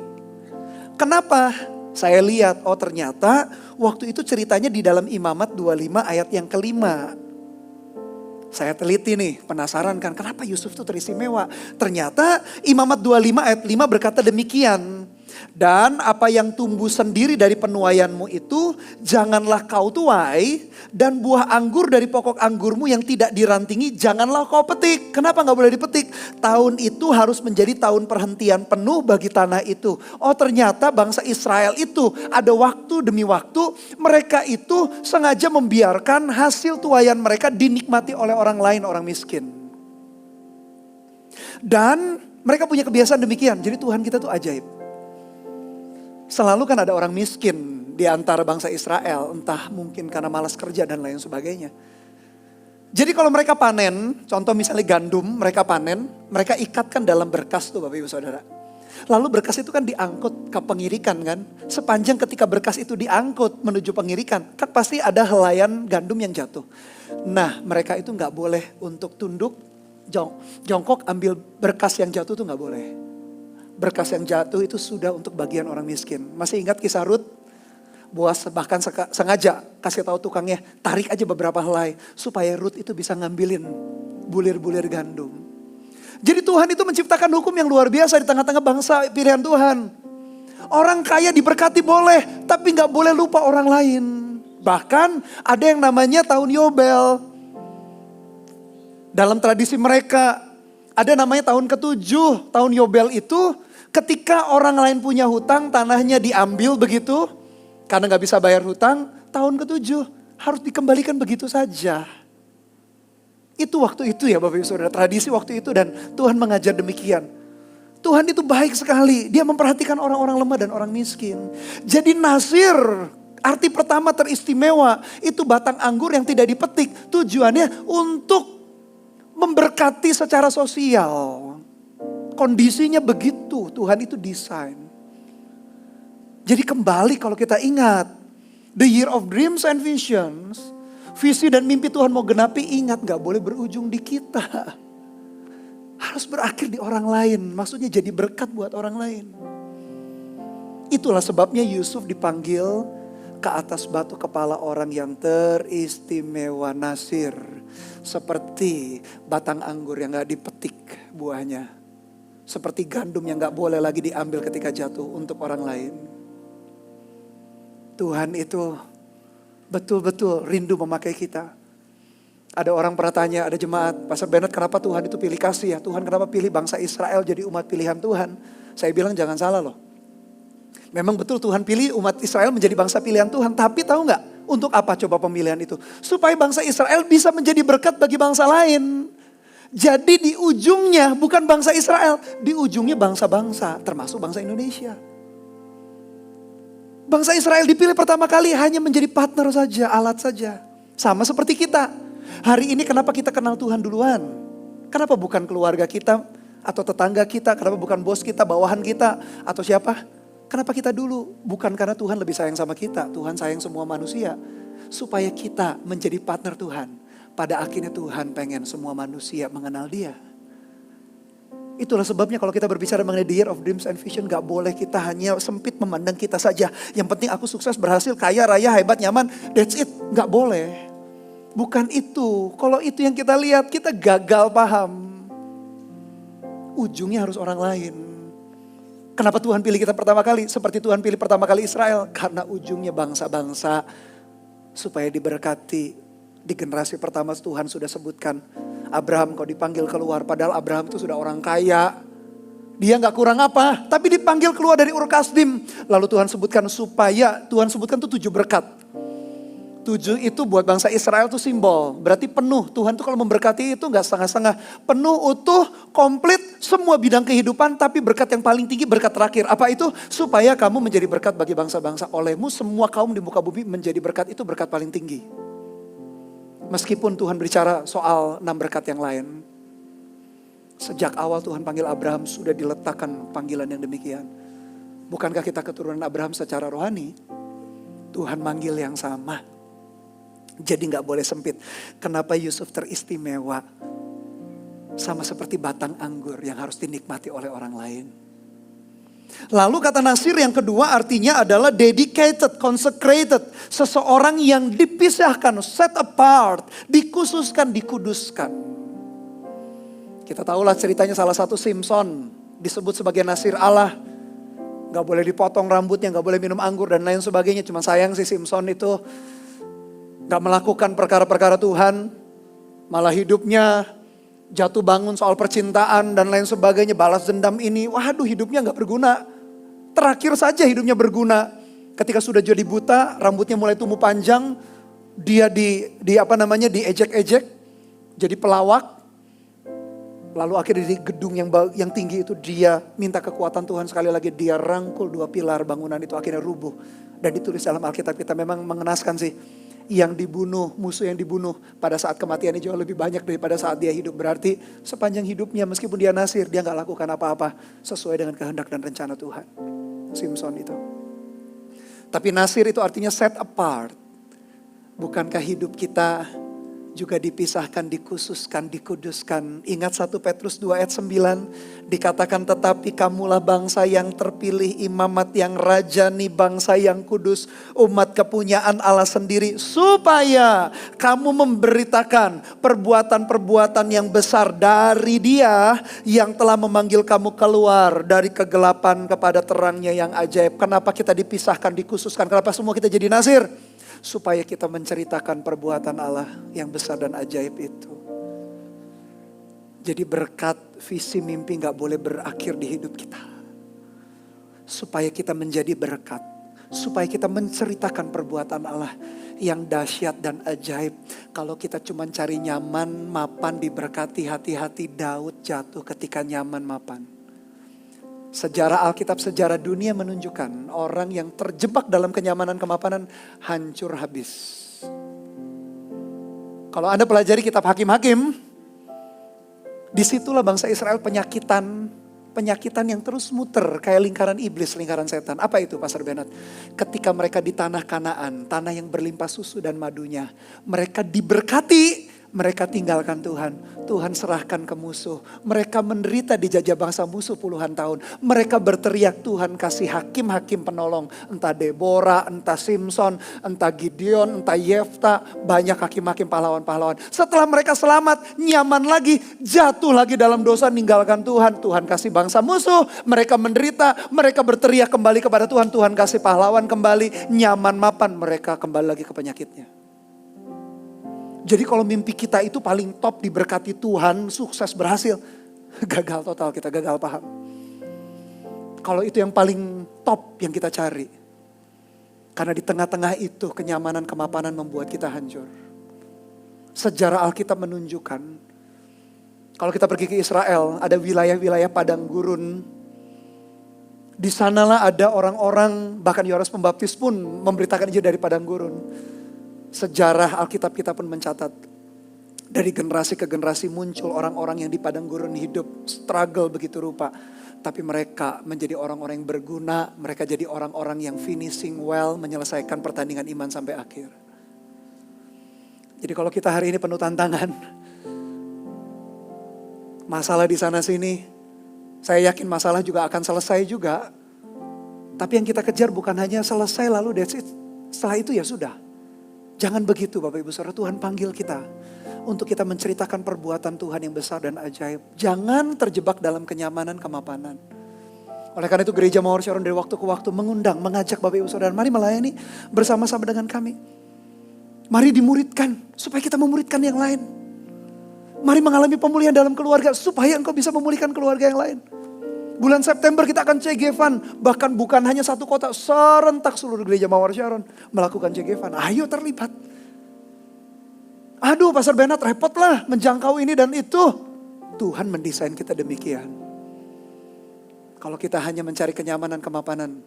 Kenapa? Saya lihat, ternyata waktu itu ceritanya di dalam Imamat 25 ayat yang kelima. Saya teliti nih, penasaran kan kenapa Yusuf itu teristimewa. Ternyata Imamat 25 ayat 5 berkata demikian. Dan apa yang tumbuh sendiri dari penuaianmu itu janganlah kau tuai, dan buah anggur dari pokok anggurmu yang tidak dirantingi janganlah kau petik. Kenapa gak boleh dipetik? Tahun itu harus menjadi tahun perhentian penuh bagi tanah itu. Oh ternyata bangsa Israel itu ada waktu demi waktu mereka itu sengaja membiarkan hasil tuaian mereka dinikmati oleh orang lain, orang miskin. Dan mereka punya kebiasaan demikian. Jadi Tuhan kita tuh ajaib. Selalu kan ada orang miskin di antara bangsa Israel. Entah mungkin karena malas kerja dan lain sebagainya. Jadi kalau mereka panen, contoh misalnya gandum mereka panen. Mereka ikatkan dalam berkas tuh Bapak Ibu Saudara. Lalu berkas itu kan diangkut ke pengirikan kan. Sepanjang ketika berkas itu diangkut menuju pengirikan. Kan pasti ada helaian gandum yang jatuh. Nah mereka itu gak boleh untuk tunduk, jongkok ambil berkas yang jatuh tuh gak boleh. Berkas yang jatuh itu sudah untuk bagian orang miskin. Masih ingat kisah Rut? Boas bahkan sengaja kasih tahu tukangnya, tarik aja beberapa helai supaya Rut itu bisa ngambilin bulir-bulir gandum. Jadi Tuhan itu menciptakan hukum yang luar biasa di tengah-tengah bangsa pilihan Tuhan. Orang kaya diberkati boleh, tapi gak boleh lupa orang lain. Bahkan ada yang namanya tahun Yobel. Dalam tradisi mereka ada namanya tahun ke-7. Tahun Yobel itu ketika orang lain punya hutang, tanahnya diambil begitu. Karena gak bisa bayar hutang, tahun ke-7 harus dikembalikan begitu saja. Itu waktu itu ya Bapak Ibu Saudara, tradisi waktu itu dan Tuhan mengajar demikian. Tuhan itu baik sekali, Dia memperhatikan orang-orang lemah dan orang miskin. Jadi Nasir, arti pertama teristimewa, itu batang anggur yang tidak dipetik. Tujuannya untuk memberkati secara sosial. Kondisinya begitu, Tuhan itu desain. Jadi kembali kalau kita ingat, the year of dreams and visions, visi dan mimpi Tuhan mau genapi, ingat gak boleh berujung di kita. Harus berakhir di orang lain, maksudnya jadi berkat buat orang lain. Itulah sebabnya Yusuf dipanggil ke atas batu kepala orang yang teristimewa, Nasir. Seperti batang anggur yang gak dipetik buahnya. Seperti gandum yang gak boleh lagi diambil ketika jatuh untuk orang lain. Tuhan itu betul-betul rindu memakai kita. Ada orang pernah tanya, ada jemaat, Pastor Bennett kenapa Tuhan itu pilih kasih ya? Tuhan kenapa pilih bangsa Israel jadi umat pilihan Tuhan? Saya bilang jangan salah loh. Memang betul Tuhan pilih umat Israel menjadi bangsa pilihan Tuhan. Tapi tahu gak untuk apa coba pemilihan itu? Supaya bangsa Israel bisa menjadi berkat bagi bangsa lain. Jadi di ujungnya bukan bangsa Israel, di ujungnya bangsa-bangsa, termasuk bangsa Indonesia. Bangsa Israel dipilih pertama kali hanya menjadi partner saja, alat saja. Sama seperti kita. Hari ini kenapa kita kenal Tuhan duluan? Kenapa bukan keluarga kita atau tetangga kita? Kenapa bukan bos kita, bawahan kita atau siapa? Kenapa kita dulu? Bukan karena Tuhan lebih sayang sama kita. Tuhan sayang semua manusia. Supaya kita menjadi partner Tuhan. Pada akhirnya Tuhan pengen semua manusia mengenal Dia. Itulah sebabnya kalau kita berbicara mengenai the year of dreams and vision, gak boleh kita hanya sempit memandang kita saja. Yang penting aku sukses, berhasil, kaya, raya, hebat, nyaman, that's it. Gak boleh. Bukan itu. Kalau itu yang kita lihat, kita gagal paham. Ujungnya harus orang lain. Kenapa Tuhan pilih kita pertama kali? Seperti Tuhan pilih pertama kali Israel. Karena ujungnya bangsa-bangsa supaya diberkati. Di generasi pertama Tuhan sudah sebutkan. Abraham kau dipanggil keluar. Padahal Abraham itu sudah orang kaya. Dia gak kurang apa. Tapi dipanggil keluar dari Ur Kasdim. Lalu Tuhan sebutkan supaya. Tuhan sebutkan itu 7 berkat. 7 itu buat bangsa Israel itu simbol. Berarti penuh. Tuhan tuh kalau memberkati itu gak setengah-setengah. Penuh, utuh, komplit. Semua bidang kehidupan. Tapi berkat yang paling tinggi berkat terakhir. Apa itu? Supaya kamu menjadi berkat bagi bangsa-bangsa. Olehmu semua kaum di muka bumi menjadi berkat. Itu berkat paling tinggi. Meskipun Tuhan berbicara soal 6 berkat yang lain. Sejak awal Tuhan panggil Abraham sudah diletakkan panggilan yang demikian. Bukankah kita keturunan Abraham secara rohani? Tuhan manggil yang sama. Jadi gak boleh sempit. Kenapa Yusuf teristimewa? Sama seperti batang anggur yang harus dinikmati oleh orang lain. Lalu kata Nasir yang kedua artinya adalah dedicated, consecrated. Seseorang yang dipisahkan, set apart, dikhususkan, dikuduskan. Kita tahulah ceritanya salah satu Simpson disebut sebagai Nasir Allah. Gak boleh dipotong rambutnya, gak boleh minum anggur dan lain sebagainya. Cuma sayang si Simpson itu gak melakukan perkara-perkara Tuhan. Malah hidupnya jatuh bangun soal percintaan dan lain sebagainya. Balas dendam ini, waduh hidupnya gak berguna. Terakhir saja hidupnya berguna. Ketika sudah jadi buta, rambutnya mulai tumbuh panjang. Dia diejek-ejek, jadi pelawak. Lalu akhirnya di gedung yang tinggi itu dia minta kekuatan Tuhan sekali lagi. Dia rangkul 2 pilar bangunan itu akhirnya rubuh. Dan ditulis dalam Alkitab kita memang mengenaskan sih. Yang dibunuh, musuh yang dibunuh pada saat kematiannya jauh lebih banyak daripada saat dia hidup. Berarti sepanjang hidupnya meskipun dia nasir, dia gak lakukan apa-apa sesuai dengan kehendak dan rencana Tuhan. Simpson itu. Tapi nasir itu artinya set apart. Bukankah hidup kita juga dipisahkan, dikhususkan, dikuduskan? Ingat 1 Petrus 2 ayat 9. Dikatakan tetapi kamulah bangsa yang terpilih, imamat yang rajani, bangsa yang kudus, umat kepunyaan Allah sendiri. Supaya kamu memberitakan perbuatan-perbuatan yang besar dari Dia yang telah memanggil kamu keluar dari kegelapan kepada terangnya yang ajaib. Kenapa kita dipisahkan, dikhususkan? Kenapa semua kita jadi nasir? Supaya kita menceritakan perbuatan Allah yang besar dan ajaib itu. Jadi berkat, visi, mimpi gak boleh berakhir di hidup kita. Supaya kita menjadi berkat. Supaya kita menceritakan perbuatan Allah yang dahsyat dan ajaib. Kalau kita cuma cari nyaman, mapan, diberkati, hati-hati Daud jatuh ketika nyaman, mapan. Sejarah Alkitab, sejarah dunia menunjukkan orang yang terjebak dalam kenyamanan, kemapanan hancur habis. Kalau Anda pelajari kitab Hakim-Hakim, disitulah bangsa Israel penyakitan yang terus muter kayak lingkaran iblis, lingkaran setan. Apa itu Pastor Bernard? Ketika mereka di tanah Kanaan, tanah yang berlimpah susu dan madunya, mereka diberkati. Mereka tinggalkan Tuhan. Tuhan serahkan ke musuh. Mereka menderita dijajah bangsa musuh puluhan tahun. Mereka berteriak Tuhan kasih hakim-hakim penolong. Entah Deborah, entah Simpson, entah Gideon, entah Yefta. Banyak hakim-hakim pahlawan-pahlawan. Setelah mereka selamat, nyaman lagi. Jatuh lagi dalam dosa, ninggalkan Tuhan. Tuhan kasih bangsa musuh. Mereka menderita. Mereka berteriak kembali kepada Tuhan. Tuhan kasih pahlawan kembali. Nyaman mapan, mereka kembali lagi ke penyakitnya. Jadi kalau mimpi kita itu paling top, diberkati Tuhan, sukses, berhasil. Gagal total, kita gagal paham. Kalau itu yang paling top yang kita cari. Karena di tengah-tengah itu kenyamanan, kemapanan membuat kita hancur. Sejarah Alkitab menunjukkan. Kalau kita pergi ke Israel, ada wilayah-wilayah padang gurun. Di sanalah ada orang-orang, bahkan Yohanes Pembaptis pun memberitakan Injil dari padang gurun. Sejarah Alkitab kita pun mencatat. Dari generasi ke generasi muncul orang-orang yang di padang gurun hidup, struggle begitu rupa. Tapi mereka menjadi orang-orang yang berguna, mereka jadi orang-orang yang finishing well, menyelesaikan pertandingan iman sampai akhir. Jadi kalau kita hari ini penuh tantangan, masalah di sana sini, saya yakin masalah juga akan selesai juga. Tapi yang kita kejar bukan hanya selesai lalu that's it. Setelah itu ya sudah. Jangan begitu Bapak Ibu Saudara, Tuhan panggil kita untuk kita menceritakan perbuatan Tuhan yang besar dan ajaib. Jangan terjebak dalam kenyamanan, kemapanan. Oleh karena itu Gereja Mawar Sharon dari waktu ke waktu mengundang, mengajak Bapak Ibu Saudara, mari melayani bersama-sama dengan kami. Mari dimuridkan supaya kita memuridkan yang lain. Mari mengalami pemulihan dalam keluarga supaya engkau bisa memulihkan keluarga yang lain. Bulan September kita akan CGFan, bahkan bukan hanya satu kota, serentak seluruh Gereja Mawar Sharon melakukan CGFan. Ayo terlibat. Aduh Pastor Bernard repot lah menjangkau ini dan itu. Tuhan mendesain kita demikian. Kalau kita hanya mencari kenyamanan, kemapanan,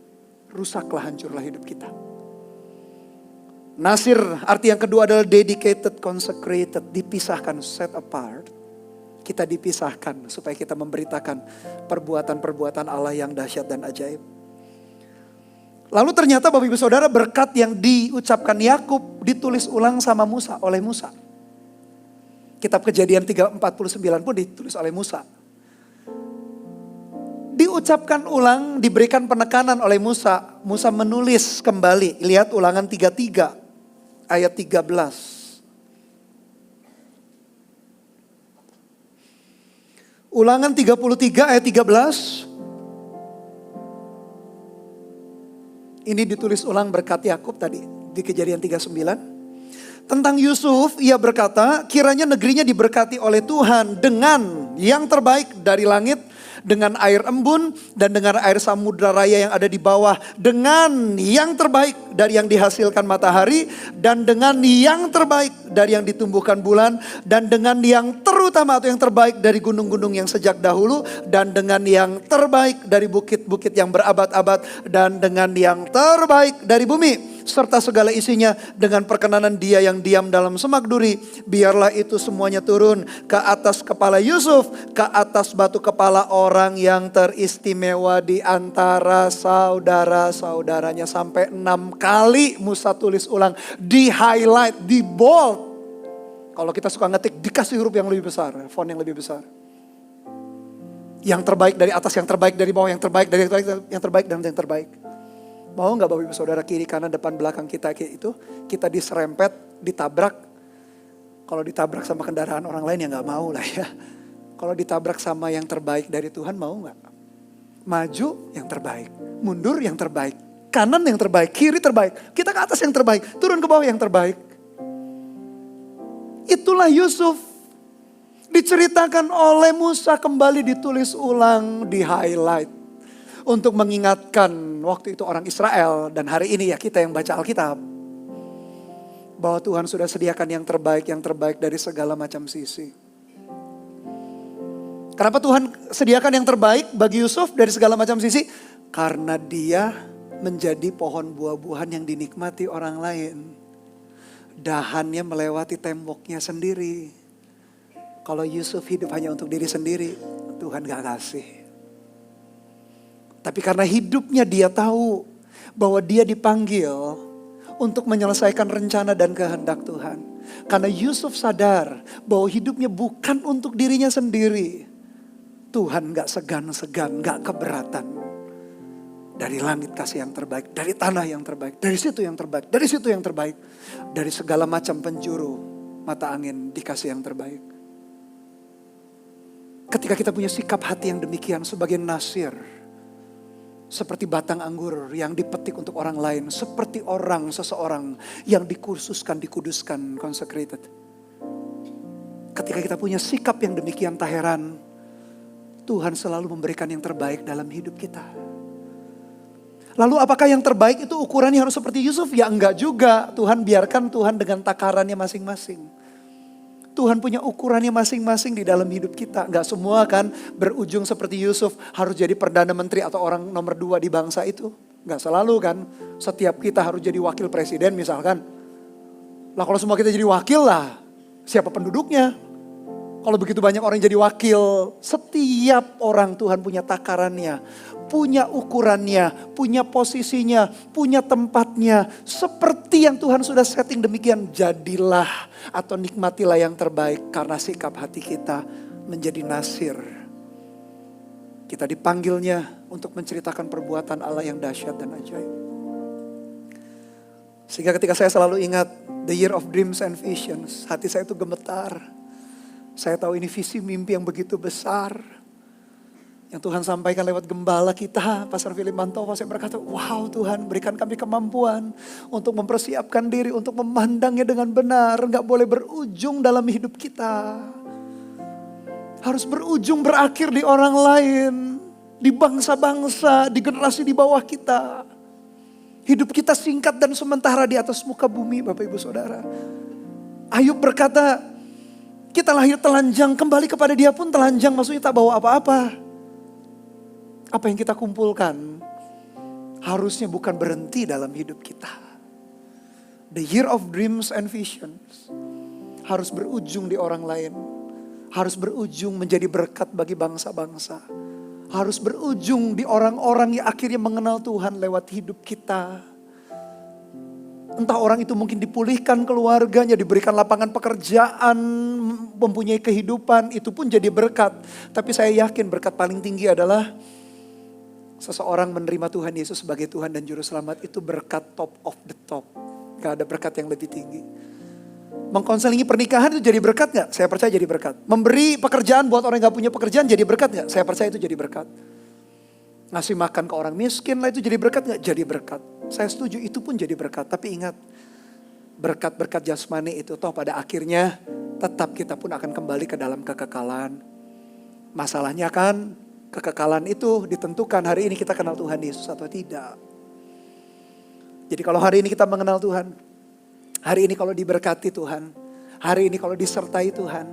rusaklah, hancurlah hidup kita. Nasir arti yang kedua adalah dedicated, consecrated, dipisahkan, set apart. Kita dipisahkan supaya kita memberitakan perbuatan-perbuatan Allah yang dahsyat dan ajaib. Lalu ternyata Bapak Ibu Saudara berkat yang diucapkan Yakub ditulis ulang sama Musa, oleh Musa. Kitab Kejadian 3:49 pun ditulis oleh Musa. Diucapkan ulang, diberikan penekanan oleh Musa. Musa menulis kembali, lihat Ulangan 33 ayat 13. Ulangan 33 ayat 13. Ini ditulis ulang berkat Yakub tadi di Kejadian 39. Tentang Yusuf, ia berkata, kiranya negerinya diberkati oleh Tuhan dengan yang terbaik dari langit, dengan air embun dan dengan air samudra raya yang ada di bawah, dengan yang terbaik dari yang dihasilkan matahari, dan dengan yang terbaik dari yang ditumbuhkan bulan, dan dengan yang terutama atau yang terbaik dari gunung-gunung yang sejak dahulu, dan dengan yang terbaik dari bukit-bukit yang berabad-abad, dan dengan yang terbaik dari bumi serta segala isinya, dengan perkenanan Dia yang diam dalam semak duri. Biarlah itu semuanya turun ke atas kepala Yusuf, ke atas batu kepala orang yang teristimewa di antara saudara-saudaranya. Sampai 6 kali Musa tulis ulang, di highlight, di bold. Kalau kita suka ngetik, dikasih huruf yang lebih besar, font yang lebih besar. Yang terbaik dari atas, yang terbaik dari bawah, yang terbaik dari yang terbaik dan yang terbaik. Mau gak Bapak Ibu Saudara, kiri kanan depan belakang kita kayak itu, kita diserempet, ditabrak. Kalau ditabrak sama kendaraan orang lain ya gak mau lah ya. Kalau ditabrak sama yang terbaik dari Tuhan, mau gak? Maju yang terbaik, mundur yang terbaik, kanan yang terbaik, kiri terbaik. Kita ke atas yang terbaik, turun ke bawah yang terbaik. Itulah Yusuf. Diceritakan oleh Musa, kembali ditulis ulang, di highlight. Untuk mengingatkan waktu itu orang Israel, dan hari ini ya kita yang baca Alkitab, bahwa Tuhan sudah sediakan yang terbaik dari segala macam sisi. Kenapa Tuhan sediakan yang terbaik bagi Yusuf dari segala macam sisi? Karena dia menjadi pohon buah-buahan yang dinikmati orang lain. Dahannya melewati temboknya sendiri. Kalau Yusuf hidup hanya untuk diri sendiri, Tuhan gak kasih. Tapi karena hidupnya dia tahu bahwa dia dipanggil untuk menyelesaikan rencana dan kehendak Tuhan. Karena Yusuf sadar bahwa hidupnya bukan untuk dirinya sendiri. Tuhan gak segan-segan, gak keberatan. Dari langit kasih yang terbaik, dari tanah yang terbaik, dari situ yang terbaik, dari situ yang terbaik. Dari segala macam penjuru mata angin dikasih yang terbaik. Ketika kita punya sikap hati yang demikian sebagai nasir, seperti batang anggur yang dipetik untuk orang lain. Seperti seseorang yang dikursuskan, dikuduskan, consecrated. Ketika kita punya sikap yang demikian, tak heran Tuhan selalu memberikan yang terbaik dalam hidup kita. Lalu apakah yang terbaik itu ukurannya harus seperti Yusuf? Ya enggak juga. Tuhan biarkan Tuhan dengan takarannya masing-masing. Tuhan punya ukurannya masing-masing di dalam hidup kita. Enggak semua kan berujung seperti Yusuf harus jadi Perdana Menteri atau orang nomor 2 di bangsa itu. Enggak selalu kan. Setiap kita harus jadi wakil presiden misalkan. Lah kalau semua kita jadi wakil lah, siapa penduduknya? Kalau begitu banyak orang jadi wakil, setiap orang Tuhan punya takarannya, punya ukurannya, punya posisinya, punya tempatnya. Seperti yang Tuhan sudah setting demikian, jadilah atau nikmatilah yang terbaik karena sikap hati kita menjadi nasir. Kita dipanggilnya untuk menceritakan perbuatan Allah yang dahsyat dan ajaib. Sehingga ketika saya selalu ingat the year of dreams and visions, hati saya itu gemetar. Saya tahu ini visi mimpi yang begitu besar. Yang Tuhan sampaikan lewat gembala kita, Pastor Philip Mantowo. Saya berkata, wow Tuhan berikan kami kemampuan untuk mempersiapkan diri, untuk memandangnya dengan benar. Enggak boleh berujung dalam hidup kita. Harus berujung berakhir di orang lain. Di bangsa-bangsa, di generasi di bawah kita. Hidup kita singkat dan sementara di atas muka bumi, Bapak Ibu Saudara. Ayub berkata, kita lahir telanjang, kembali kepada Dia pun telanjang, maksudnya tak bawa apa-apa. Apa yang kita kumpulkan harusnya bukan berhenti dalam hidup kita. The year of dreams and visions harus berujung di orang lain. Harus berujung menjadi berkat bagi bangsa-bangsa. Harus berujung di orang-orang yang akhirnya mengenal Tuhan lewat hidup kita. Entah orang itu mungkin dipulihkan keluarganya, diberikan lapangan pekerjaan, mempunyai kehidupan, itu pun jadi berkat. Tapi saya yakin berkat paling tinggi adalah seseorang menerima Tuhan Yesus sebagai Tuhan dan Juru Selamat, itu berkat top of the top. Gak ada berkat yang lebih tinggi. Mengkonselingi pernikahan itu jadi berkat gak? Saya percaya jadi berkat. Memberi pekerjaan buat orang yang gak punya pekerjaan jadi berkat gak? Saya percaya itu jadi berkat. Ngasih makan ke orang miskin lah, itu jadi berkat gak? Jadi berkat. Saya setuju, itu pun jadi berkat. Tapi ingat, berkat-berkat jasmani itu toh pada akhirnya tetap kita pun akan kembali ke dalam kekekalan. Masalahnya kan kekekalan itu ditentukan hari ini kita kenal Tuhan Yesus atau tidak. Jadi kalau hari ini kita mengenal Tuhan, hari ini kalau diberkati Tuhan, hari ini kalau disertai Tuhan,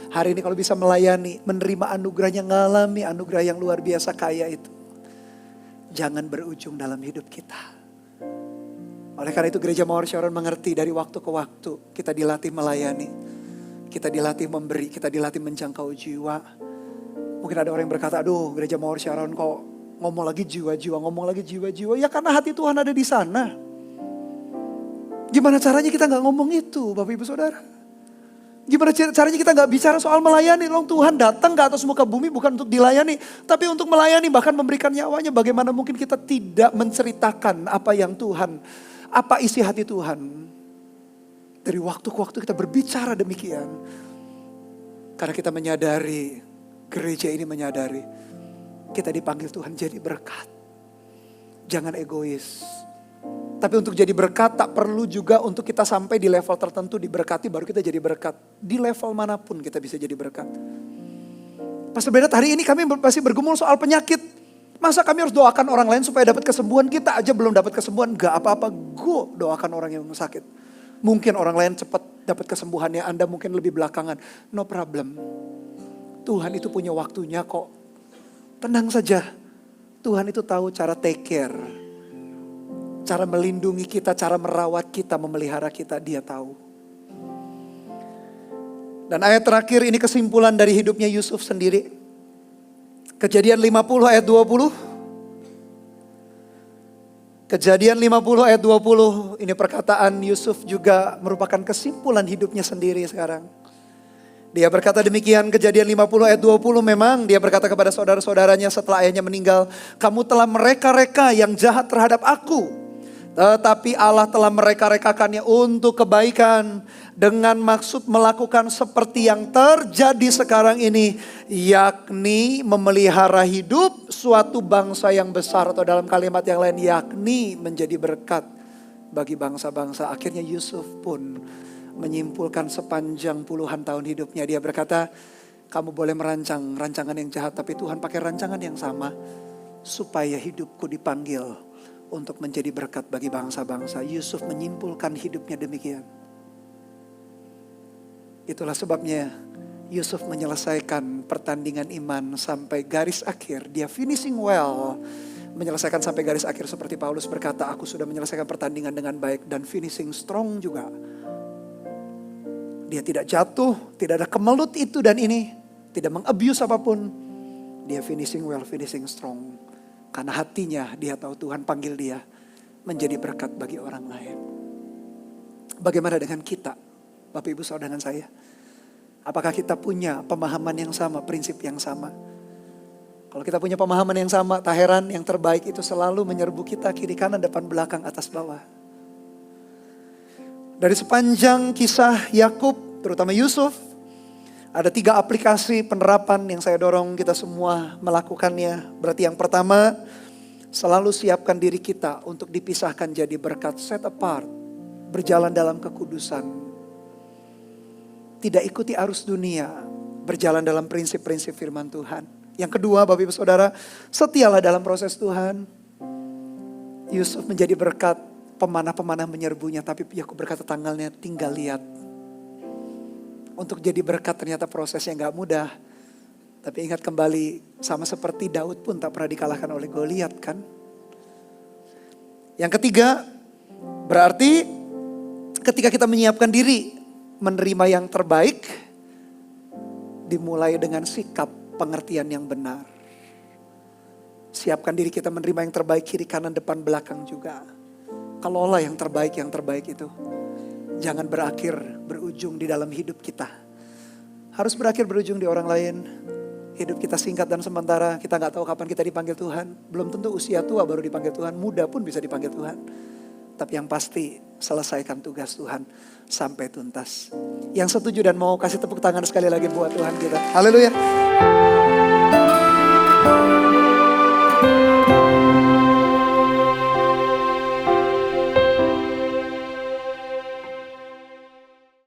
hari ini kalau bisa melayani, menerima anugerahnya, ngalami anugerah yang luar biasa kaya itu, jangan berujung dalam hidup kita. Oleh karena itu gereja Mawar Sharon mengerti dari waktu ke waktu kita dilatih melayani, kita dilatih memberi, kita dilatih menjangkau jiwa. Mungkin ada orang yang berkata, aduh gereja Mawar Sharon kok ngomong lagi jiwa-jiwa, ngomong lagi jiwa-jiwa. Ya karena hati Tuhan ada di sana. Gimana caranya kita gak ngomong itu Bapak Ibu Saudara? Gimana caranya kita gak bicara soal melayani? Loh, Tuhan datang ke atas muka bumi bukan untuk dilayani, tapi untuk melayani, bahkan memberikan nyawanya. Bagaimana mungkin kita tidak menceritakan apa yang Tuhan, apa isi hati Tuhan. Dari waktu ke waktu kita berbicara demikian. Karena kita menyadari, gereja ini menyadari, kita dipanggil Tuhan jadi berkat. Jangan egois. Tapi untuk jadi berkat tak perlu juga untuk kita sampai di level tertentu diberkati baru kita jadi berkat. Di level manapun kita bisa jadi berkat. Pastor Bernard, hari ini kami masih bergumul soal penyakit. Masa kami harus doakan orang lain supaya dapat kesembuhan? Kita aja belum dapat kesembuhan, gak apa-apa. Go doakan orang yang sakit. Mungkin orang lain cepat dapat kesembuhannya, Anda mungkin lebih belakangan. No problem. Tuhan itu punya waktunya kok. Tenang saja. Tuhan itu tahu cara take care. Cara melindungi kita, cara merawat kita, memelihara kita, Dia tahu. Dan ayat terakhir ini kesimpulan dari hidupnya Yusuf sendiri. Kejadian 50 ayat 20. Kejadian 50 ayat 20. Ini perkataan Yusuf juga merupakan kesimpulan hidupnya sendiri sekarang. Dia berkata demikian, Kejadian 50 ayat 20, memang dia berkata kepada saudara-saudaranya setelah ayahnya meninggal, kamu telah mereka-reka yang jahat terhadap aku. Tetapi Allah telah mereka-rekakannya untuk kebaikan dengan maksud melakukan seperti yang terjadi sekarang ini. Yakni memelihara hidup suatu bangsa yang besar, atau dalam kalimat yang lain yakni menjadi berkat bagi bangsa-bangsa. Akhirnya Yusuf pun menyimpulkan sepanjang puluhan tahun hidupnya. Dia berkata, kamu boleh merancang rancangan yang jahat, tapi Tuhan pakai rancangan yang sama supaya hidupku dipanggil untuk menjadi berkat bagi bangsa-bangsa. Yusuf menyimpulkan hidupnya demikian. Itulah sebabnya Yusuf menyelesaikan pertandingan iman sampai garis akhir. Dia finishing well. Menyelesaikan sampai garis akhir seperti Paulus berkata, aku sudah menyelesaikan pertandingan dengan baik dan finishing strong juga. Dia tidak jatuh, tidak ada kemelut itu dan ini. Tidak mengabuse apapun. Dia finishing well, finishing strong. Karena hatinya dia tahu Tuhan panggil dia menjadi berkat bagi orang lain. Bagaimana dengan kita, Bapak Ibu Saudara dan saya? Apakah kita punya pemahaman yang sama, prinsip yang sama? Kalau kita punya pemahaman yang sama, tak heran yang terbaik itu selalu menyerbu kita kiri kanan depan belakang atas bawah. Dari sepanjang kisah Yakub, terutama Yusuf, ada 3 aplikasi penerapan yang saya dorong kita semua melakukannya. Berarti yang pertama, selalu siapkan diri kita untuk dipisahkan jadi berkat, set apart, berjalan dalam kekudusan. Tidak ikuti arus dunia, berjalan dalam prinsip-prinsip firman Tuhan. Yang kedua, Bapak Ibu Saudara, setialah dalam proses Tuhan. Yusuf menjadi berkat, pemanah-pemanah menyerbunya, tapi Yakub berkata tanggalnya tinggal lihat. Untuk jadi berkat ternyata prosesnya gak mudah. Tapi ingat kembali, sama seperti Daud pun tak pernah dikalahkan oleh Goliat kan. Yang ketiga, berarti ketika kita menyiapkan diri menerima yang terbaik, dimulai dengan sikap pengertian yang benar. Siapkan diri kita menerima yang terbaik, kiri kanan depan belakang juga. Kelola yang terbaik itu. Jangan berujung di dalam hidup kita. Harus berakhir berujung di orang lain. Hidup kita singkat dan sementara. Kita gak tahu kapan kita dipanggil Tuhan. Belum tentu usia tua baru dipanggil Tuhan. Muda pun bisa dipanggil Tuhan. Tapi yang pasti selesaikan tugas Tuhan sampai tuntas. Yang setuju dan mau kasih tepuk tangan sekali lagi buat Tuhan kita. Haleluya.